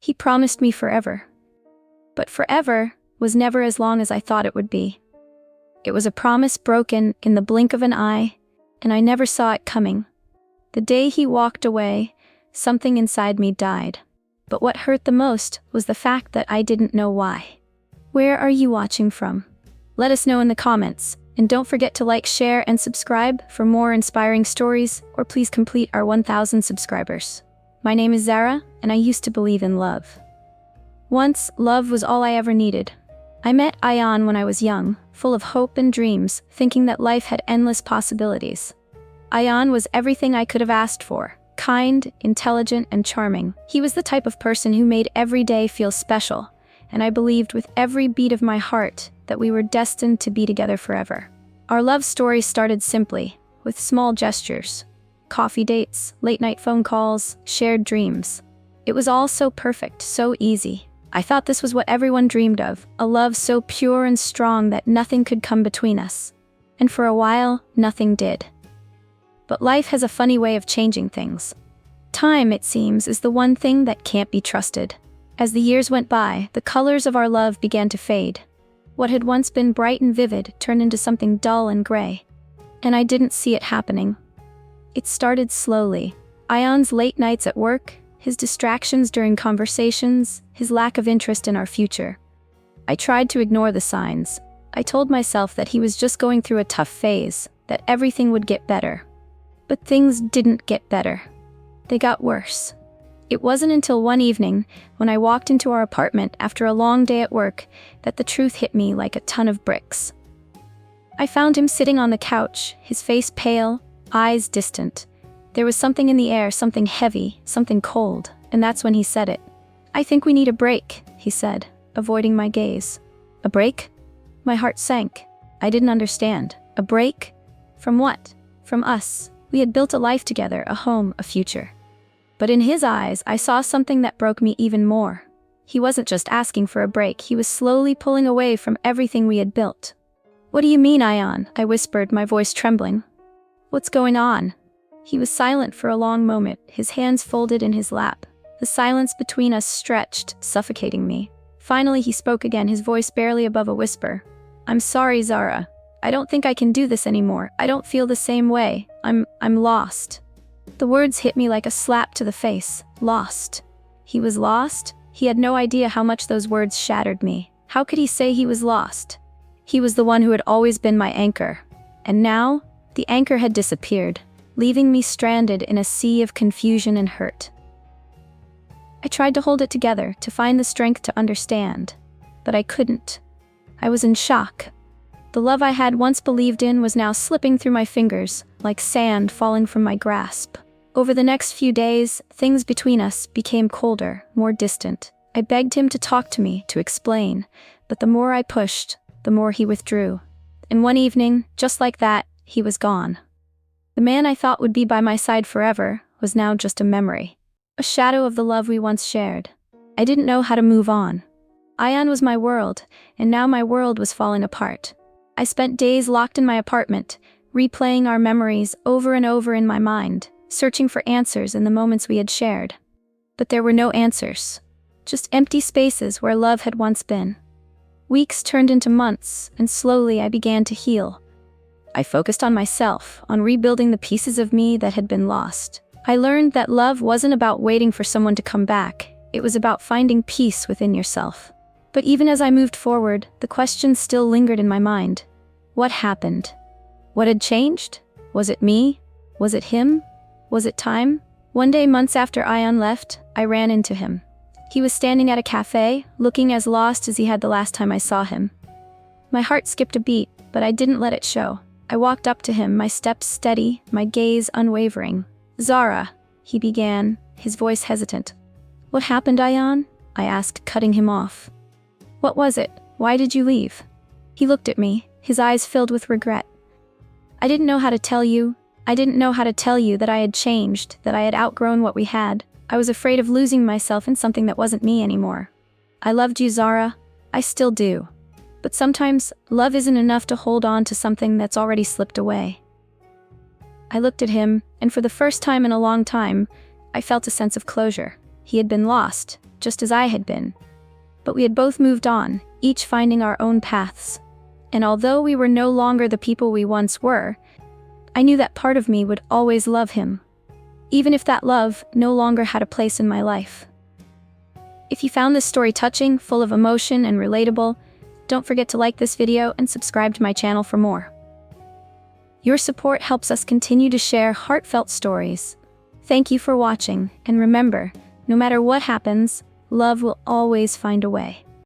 He promised me forever. But forever was never as long as I thought it would be. It was a promise broken in the blink of an eye, and I never saw it coming. The day he walked away, something inside me died. But what hurt the most was the fact that I didn't know why. Where are you watching from? Let us know in the comments, and don't forget to like, share, and subscribe for more inspiring stories, or please complete our 1,000 subscribers. My name is Zara, and I used to believe in love. Once, love was all I ever needed. I met Ayaan when I was young, full of hope and dreams, thinking that life had endless possibilities. Ayaan was everything I could have asked for. Kind, intelligent, and charming. He was the type of person who made every day feel special, and I believed with every beat of my heart that we were destined to be together forever. Our love story started simply, with small gestures. Coffee dates, late-night phone calls, shared dreams. It was all so perfect, so easy. I thought this was what everyone dreamed of, a love so pure and strong that nothing could come between us. And for a while, nothing did. But life has a funny way of changing things. Time, it seems, is the one thing that can't be trusted. As the years went by, the colors of our love began to fade. What had once been bright and vivid turned into something dull and gray. And I didn't see it happening. It started slowly. Ayaan's late nights at work, his distractions during conversations, his lack of interest in our future. I tried to ignore the signs. I told myself that he was just going through a tough phase, that everything would get better. But things didn't get better. They got worse. It wasn't until one evening, when I walked into our apartment after a long day at work, that the truth hit me like a ton of bricks. I found him sitting on the couch, his face pale, eyes distant. There was something in the air, something heavy, something cold, and that's when he said it. "I think we need a break," he said, avoiding my gaze. A break? My heart sank. I didn't understand. A break? From what? From us. We had built a life together, a home, a future. But in his eyes, I saw something that broke me even more. He wasn't just asking for a break, he was slowly pulling away from everything we had built. "What do you mean, Ayaan?" I whispered, my voice trembling. "What's going on?" He was silent for a long moment, his hands folded in his lap. The silence between us stretched, suffocating me. Finally he spoke again, his voice barely above a whisper. "I'm sorry, Zara. I don't think I can do this anymore. I don't feel the same way. I'm lost." The words hit me like a slap to the face. Lost. He was lost? He had no idea how much those words shattered me. How could he say he was lost? He was the one who had always been my anchor. And now, the anchor had disappeared, leaving me stranded in a sea of confusion and hurt. I tried to hold it together, to find the strength to understand. But I couldn't. I was in shock. The love I had once believed in was now slipping through my fingers, like sand falling from my grasp. Over the next few days, things between us became colder, more distant. I begged him to talk to me, to explain, but the more I pushed, the more he withdrew. And one evening, just like that, he was gone. The man I thought would be by my side forever was now just a memory, a shadow of the love we once shared. I didn't know how to move on. Ayaan was my world, and now my world was falling apart. I spent days locked in my apartment, replaying our memories over and over in my mind, searching for answers in the moments we had shared. But there were no answers, just empty spaces where love had once been. Weeks turned into months, and slowly I began to heal. I focused on myself, on rebuilding the pieces of me that had been lost. I learned that love wasn't about waiting for someone to come back, it was about finding peace within yourself. But even as I moved forward, the question still lingered in my mind. What happened? What had changed? Was it me? Was it him? Was it time? One day, months after Ayaan left, I ran into him. He was standing at a cafe, looking as lost as he had the last time I saw him. My heart skipped a beat, but I didn't let it show. I walked up to him, my steps steady, my gaze unwavering. "Zara," he began, his voice hesitant. "What happened, Ayaan?" I asked, cutting him off. "What was it? Why did you leave?" He looked at me, his eyes filled with regret. "I didn't know how to tell you. I didn't know how to tell you that I had changed, that I had outgrown what we had. I was afraid of losing myself in something that wasn't me anymore. I loved you, Zara. I still do. But sometimes, love isn't enough to hold on to something that's already slipped away." I looked at him, and for the first time in a long time, I felt a sense of closure. He had been lost, just as I had been. But we had both moved on, each finding our own paths. And although we were no longer the people we once were, I knew that part of me would always love him, even if that love no longer had a place in my life. If you found this story touching, full of emotion, and relatable, don't forget to like this video and subscribe to my channel for more. Your support helps us continue to share heartfelt stories. Thank you for watching, and remember, no matter what happens, love will always find a way.